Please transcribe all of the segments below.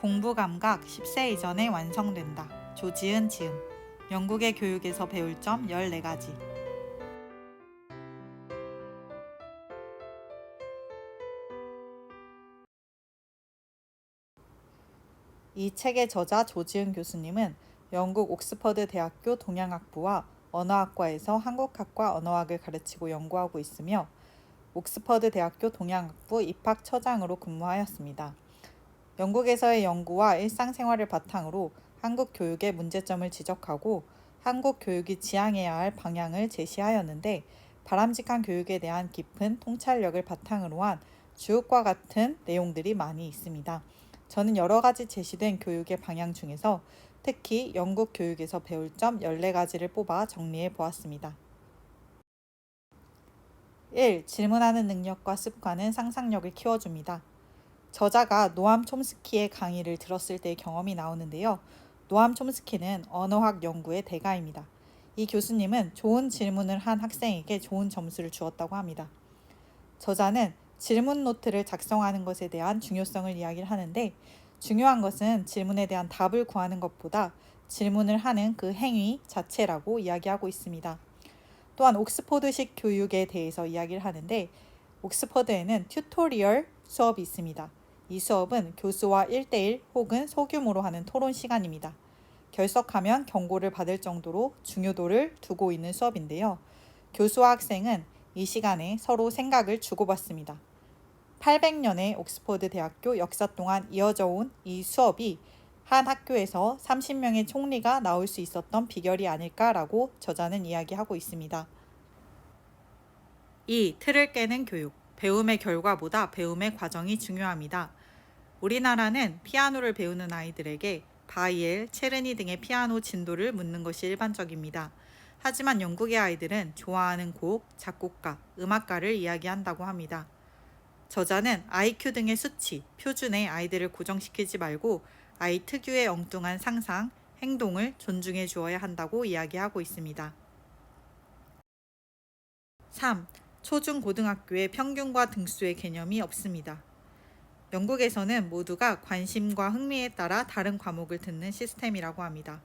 공부 감각 10세 이전에 완성된다. 조지은 지음. 영국의 교육에서 배울 점 14가지. 이 책의 저자 조지은 교수님은 영국 옥스퍼드 대학교 동양학부와 언어학과에서 한국학과 언어학을 가르치고 연구하고 있으며 옥스퍼드 대학교 동양학부 입학처장으로 근무하였습니다. 영국에서의 연구와 일상생활을 바탕으로 한국 교육의 문제점을 지적하고 한국 교육이 지향해야 할 방향을 제시하였는데, 바람직한 교육에 대한 깊은 통찰력을 바탕으로 한 주옥과 같은 내용들이 많이 있습니다. 저는 여러 가지 제시된 교육의 방향 중에서 특히 영국 교육에서 배울 점 14가지를 뽑아 정리해 보았습니다. 1. 질문하는 능력과 습관은 상상력을 키워줍니다. 저자가 노암 촘스키의 강의를 들었을 때의 경험이 나오는데요. 노암 촘스키는 언어학 연구의 대가입니다. 이 교수님은 좋은 질문을 한 학생에게 좋은 점수를 주었다고 합니다. 저자는 질문 노트를 작성하는 것에 대한 중요성을 이야기를 하는데, 중요한 것은 질문에 대한 답을 구하는 것보다 질문을 하는 그 행위 자체라고 이야기하고 있습니다. 또한 옥스퍼드식 교육에 대해서 이야기를 하는데, 옥스퍼드에는 튜토리얼 수업이 있습니다. 이 수업은 교수와 1대1 혹은 소규모로 하는 토론 시간입니다. 결석하면 경고를 받을 정도로 중요도를 두고 있는 수업인데요. 교수와 학생은 이 시간에 서로 생각을 주고받습니다. 800년의 옥스퍼드 대학교 역사 동안 이어져 온 이 수업이 한 학교에서 30명의 총리가 나올 수 있었던 비결이 아닐까라고 저자는 이야기하고 있습니다. 2. 틀을 깨는 교육. 배움의 결과보다 배움의 과정이 중요합니다. 우리나라는 피아노를 배우는 아이들에게 바이엘, 체르니 등의 피아노 진도를 묻는 것이 일반적입니다. 하지만 영국의 아이들은 좋아하는 곡, 작곡가, 음악가를 이야기한다고 합니다. 저자는 IQ 등의 수치, 표준에 아이들을 고정시키지 말고 아이 특유의 엉뚱한 상상, 행동을 존중해 주어야 한다고 이야기하고 있습니다. 3. 초중고등학교의 평균과 등수의 개념이 없습니다. 영국에서는 모두가 관심과 흥미에 따라 다른 과목을 듣는 시스템이라고 합니다.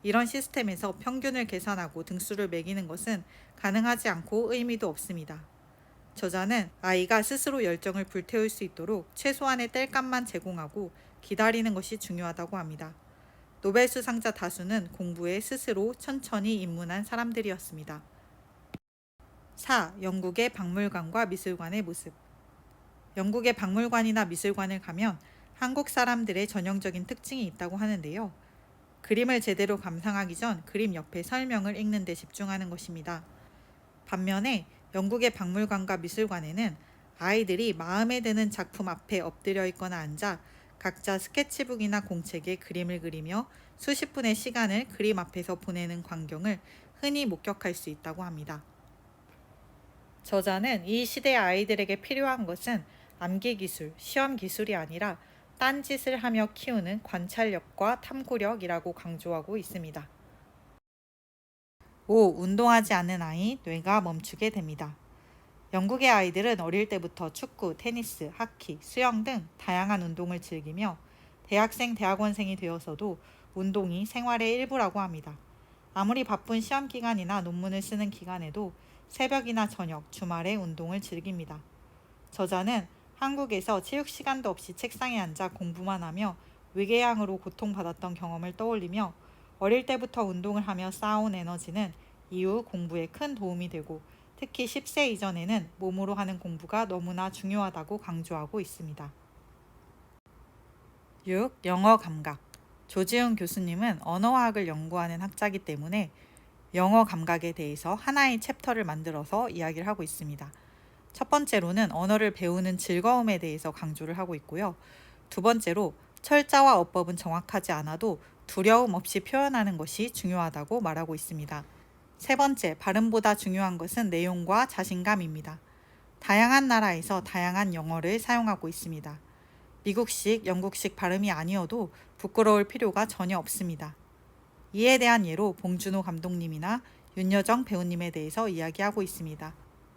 이런 시스템에서 평균을 계산하고 등수를 매기는 것은 가능하지 않고 의미도 없습니다. 저자는 아이가 스스로 열정을 불태울 수 있도록 최소한의 땔감만 제공하고 기다리는 것이 중요하다고 합니다. 노벨 수상자 다수는 공부에 스스로 천천히 입문한 사람들이었습니다. 4. 영국의 박물관과 미술관의 모습. 영국의 박물관이나 미술관을 가면 한국 사람들의 전형적인 특징이 있다고 하는데요. 그림을 제대로 감상하기 전 그림 옆에 설명을 읽는 데 집중하는 것입니다. 반면에 영국의 박물관과 미술관에는 아이들이 마음에 드는 작품 앞에 엎드려 있거나 앉아 각자 스케치북이나 공책에 그림을 그리며 수십 분의 시간을 그림 앞에서 보내는 광경을 흔히 목격할 수 있다고 합니다. 저자는 이 시대의 아이들에게 필요한 것은 암기 기술, 시험 기술이 아니라 딴짓을 하며 키우는 관찰력과 탐구력이라고 강조하고 있습니다. 5. 운동하지 않는 아이, 뇌가 멈추게 됩니다. 영국의 아이들은 어릴 때부터 축구, 테니스, 하키, 수영 등 다양한 운동을 즐기며 대학생, 대학원생이 되어서도 운동이 생활의 일부라고 합니다. 아무리 바쁜 시험 기간이나 논문을 쓰는 기간에도 새벽이나 저녁, 주말에 운동을 즐깁니다. 저자는 한국에서 체육 시간도 없이 책상에 앉아 공부만 하며 위궤양으로 고통받았던 경험을 떠올리며 어릴 때부터 운동을 하며 쌓아온 에너지는 이후 공부에 큰 도움이 되고 특히 10세 이전에는 몸으로 하는 공부가 너무나 중요하다고 강조하고 있습니다. 6. 영어 감각. 조지은 교수님은 언어화학을 연구하는 학자이기 때문에 영어 감각에 대해서 하나의 챕터를 만들어서 이야기를 하고 있습니다. 첫 번째로는 언어를 배우는 즐거움에 대해서 강조를 하고 있고요. 두 번째로 철자와 어법은 정확하지 않아도 두려움 없이 표현하는 것이 중요하다고 말하고 있습니다. 세 번째, 발음보다 중요한 것은 내용과 자신감입니다. 다양한 나라에서 다양한 영어를 사용하고 있습니다. 미국식, 영국식 발음이 아니어도 부끄러울 필요가 전혀 없습니다. 이에 대한 예로 봉준호 감독님이나 윤여정 배우님에 대해서 이야기하고 있습니다.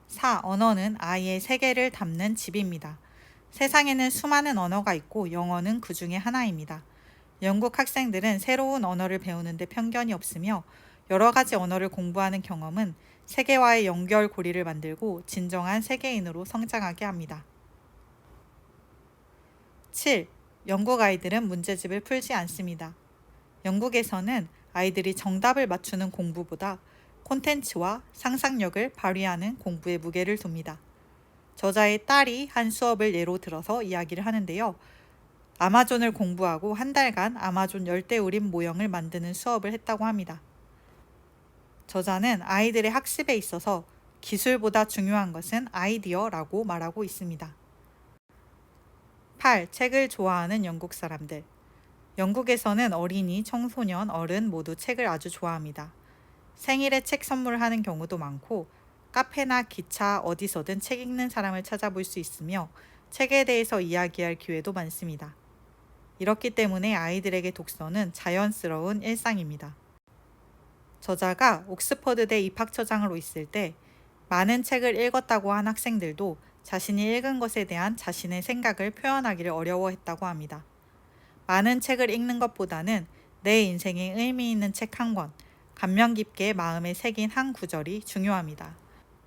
4. 언어는 아이의 세계를 담는 집입니다. 세상에는 수많은 언어가 있고 영어는 그 중에 하나입니다. 영국 학생들은 새로운 언어를 배우는데 편견이 없으며 여러 가지 언어를 공부하는 경험은 세계와의 연결고리를 만들고 진정한 세계인으로 성장하게 합니다. 7. 영국 아이들은 문제집을 풀지 않습니다. 영국에서는 아이들이 정답을 맞추는 공부보다 콘텐츠와 상상력을 발휘하는 공부에 무게를 둡니다. 저자의 딸이 한 수업을 예로 들어서 이야기를 하는데요. 아마존을 공부하고 한 달간 아마존 열대우림 모형을 만드는 수업을 했다고 합니다. 저자는 아이들의 학습에 있어서 기술보다 중요한 것은 아이디어라고 말하고 있습니다. 8. 책을 좋아하는 영국 사람들. 영국에서는 어린이, 청소년, 어른 모두 책을 아주 좋아합니다. 생일에 책 선물하는 경우도 많고 카페나 기차 어디서든 책 읽는 사람을 찾아볼 수 있으며 책에 대해서 이야기할 기회도 많습니다. 이렇기 때문에 아이들에게 독서는 자연스러운 일상입니다. 저자가 옥스퍼드대 입학처장으로 있을 때 많은 책을 읽었다고 한 학생들도 자신이 읽은 것에 대한 자신의 생각을 표현하기를 어려워했다고 합니다. 많은 책을 읽는 것보다는 내 인생에 의미 있는 책 한 권, 감명 깊게 마음에 새긴 한 구절이 중요합니다.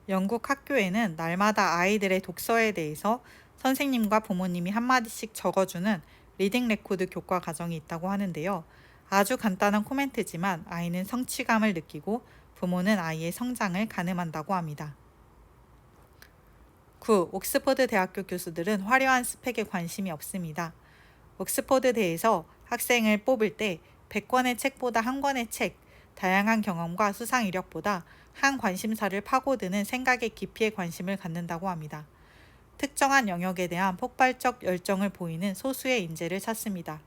영국 학교에는 날마다 아이들의 독서에 대해서 선생님과 부모님이 한마디씩 적어주는 리딩 레코드 교과 과정이 있다고 하는데요. 아주 간단한 코멘트지만 아이는 성취감을 느끼고 부모는 아이의 성장을 가늠한다고 합니다. 9. 옥스퍼드 대학교 교수들은 화려한 스펙에 관심이 없습니다. 옥스퍼드대에서 학생을 뽑을 때 100권의 책보다 한 권의 책, 다양한 경험과 수상 이력보다 한 관심사를 파고드는 생각의 깊이에 관심을 갖는다고 합니다. 특정한 영역에 대한 폭발적 열정을 보이는 소수의 인재를 찾습니다.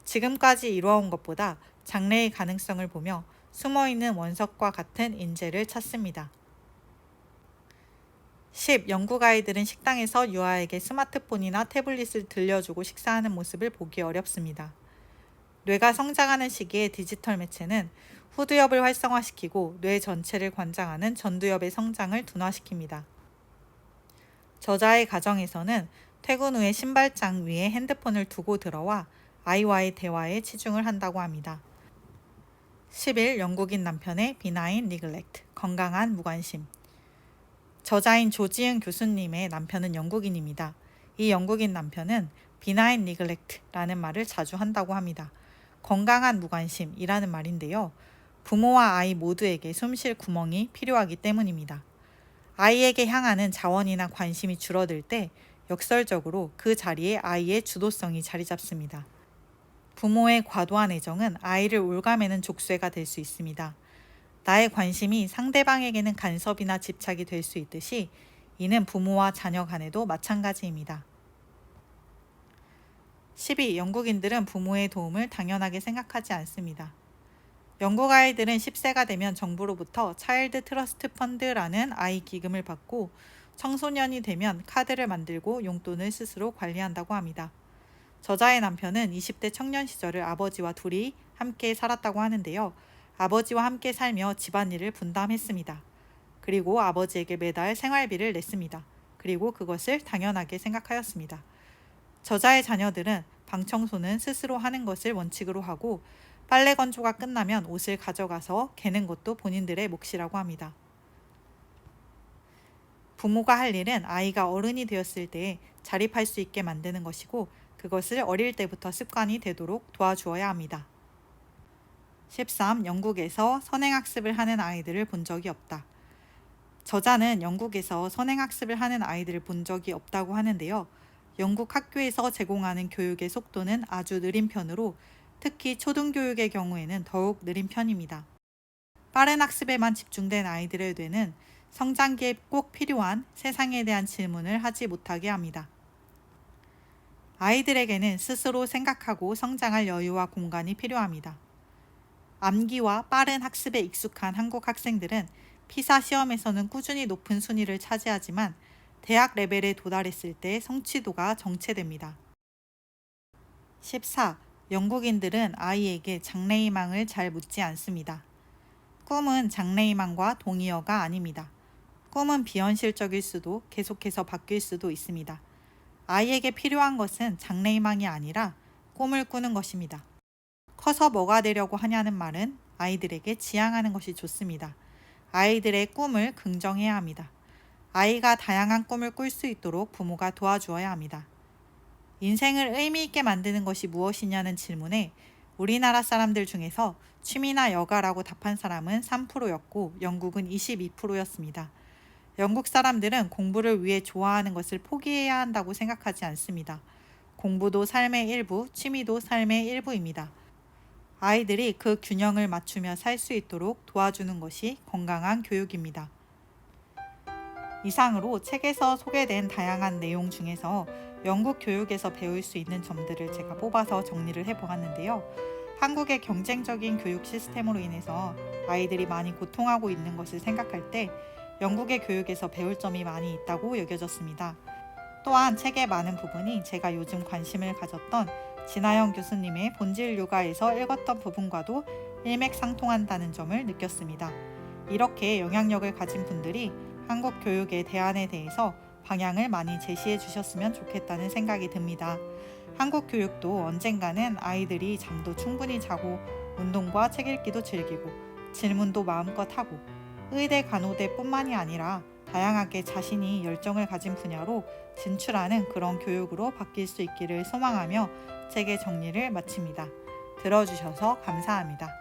지금까지 이루어온 것보다 장래의 가능성을 보며 숨어있는 원석과 같은 인재를 찾습니다. 10. 영국 아이들은 식당에서 유아에게 스마트폰이나 태블릿을 들려주고 식사하는 모습을 보기 어렵습니다. 뇌가 성장하는 시기에 디지털 매체는 후두엽을 활성화시키고 뇌 전체를 관장하는 전두엽의 성장을 둔화시킵니다. 저자의 가정에서는 퇴근 후에 신발장 위에 핸드폰을 두고 들어와 아이와의 대화에 치중을 한다고 합니다. 11. 영국인 남편의 비나인 니글렉트, 건강한 무관심. 저자인 조지은 교수님의 남편은 영국인입니다. 이 영국인 남편은 비나인 니글렉트라는 말을 자주 한다고 합니다. 건강한 무관심이라는 말인데요. 부모와 아이 모두에게 숨쉴 구멍이 필요하기 때문입니다. 아이에게 향하는 자원이나 관심이 줄어들 때 역설적으로 그 자리에 아이의 주도성이 자리 잡습니다. 부모의 과도한 애정은 아이를 올가매는 족쇄가 될 수 있습니다. 나의 관심이 상대방에게는 간섭이나 집착이 될 수 있듯이 이는 부모와 자녀 간에도 마찬가지입니다. 12. 영국인들은 부모의 도움을 당연하게 생각하지 않습니다. 영국 아이들은 10세가 되면 정부로부터 차일드 트러스트 펀드라는 아이 기금을 받고 청소년이 되면 카드를 만들고 용돈을 스스로 관리한다고 합니다. 저자의 남편은 20대 청년 시절을 아버지와 둘이 함께 살았다고 하는데요. 아버지와 함께 살며 집안일을 분담했습니다. 그리고 아버지에게 매달 생활비를 냈습니다. 그리고 그것을 당연하게 생각하였습니다. 저자의 자녀들은 방 청소는 스스로 하는 것을 원칙으로 하고 빨래 건조가 끝나면 옷을 가져가서 개는 것도 본인들의 몫이라고 합니다. 부모가 할 일은 아이가 어른이 되었을 때 자립할 수 있게 만드는 것이고 그것을 어릴 때부터 습관이 되도록 도와주어야 합니다. 13. 영국에서 선행학습을 하는 아이들을 본 적이 없다. 저자는 영국에서 선행학습을 하는 아이들을 본 적이 없다고 하는데요. 영국 학교에서 제공하는 교육의 속도는 아주 느린 편으로 특히 초등교육의 경우에는 더욱 느린 편입니다. 빠른 학습에만 집중된 아이들의 뇌는 성장기에 꼭 필요한 세상에 대한 질문을 하지 못하게 합니다. 아이들에게는 스스로 생각하고 성장할 여유와 공간이 필요합니다. 암기와 빠른 학습에 익숙한 한국 학생들은 피사 시험에서는 꾸준히 높은 순위를 차지하지만 대학 레벨에 도달했을 때 성취도가 정체됩니다. 14. 영국인들은 아이에게 장래희망을 잘 묻지 않습니다. 꿈은 장래희망과 동의어가 아닙니다. 꿈은 비현실적일 수도 계속해서 바뀔 수도 있습니다. 아이에게 필요한 것은 장래희망이 아니라 꿈을 꾸는 것입니다. 커서 뭐가 되려고 하냐는 말은 아이들에게 지향하는 것이 좋습니다. 아이들의 꿈을 긍정해야 합니다. 아이가 다양한 꿈을 꿀 수 있도록 부모가 도와주어야 합니다. 인생을 의미 있게 만드는 것이 무엇이냐는 질문에 우리나라 사람들 중에서 취미나 여가라고 답한 사람은 3%였고 영국은 22%였습니다. 영국 사람들은 공부를 위해 좋아하는 것을 포기해야 한다고 생각하지 않습니다. 공부도 삶의 일부, 취미도 삶의 일부입니다. 아이들이 그 균형을 맞추며 살 수 있도록 도와주는 것이 건강한 교육입니다. 이상으로 책에서 소개된 다양한 내용 중에서 영국 교육에서 배울 수 있는 점들을 제가 뽑아서 정리를 해보았는데요. 한국의 경쟁적인 교육 시스템으로 인해서 아이들이 많이 고통하고 있는 것을 생각할 때 영국의 교육에서 배울 점이 많이 있다고 여겨졌습니다. 또한 책의 많은 부분이 제가 요즘 관심을 가졌던 진아영 교수님의 본질 육아에서 읽었던 부분과도 일맥상통한다는 점을 느꼈습니다. 이렇게 영향력을 가진 분들이 한국 교육의 대안에 대해서 방향을 많이 제시해 주셨으면 좋겠다는 생각이 듭니다. 한국 교육도 언젠가는 아이들이 잠도 충분히 자고 운동과 책 읽기도 즐기고 질문도 마음껏 하고 의대 간호대뿐만이 아니라 다양하게 자신이 열정을 가진 분야로 진출하는 그런 교육으로 바뀔 수 있기를 소망하며 책의 정리를 마칩니다. 들어주셔서 감사합니다.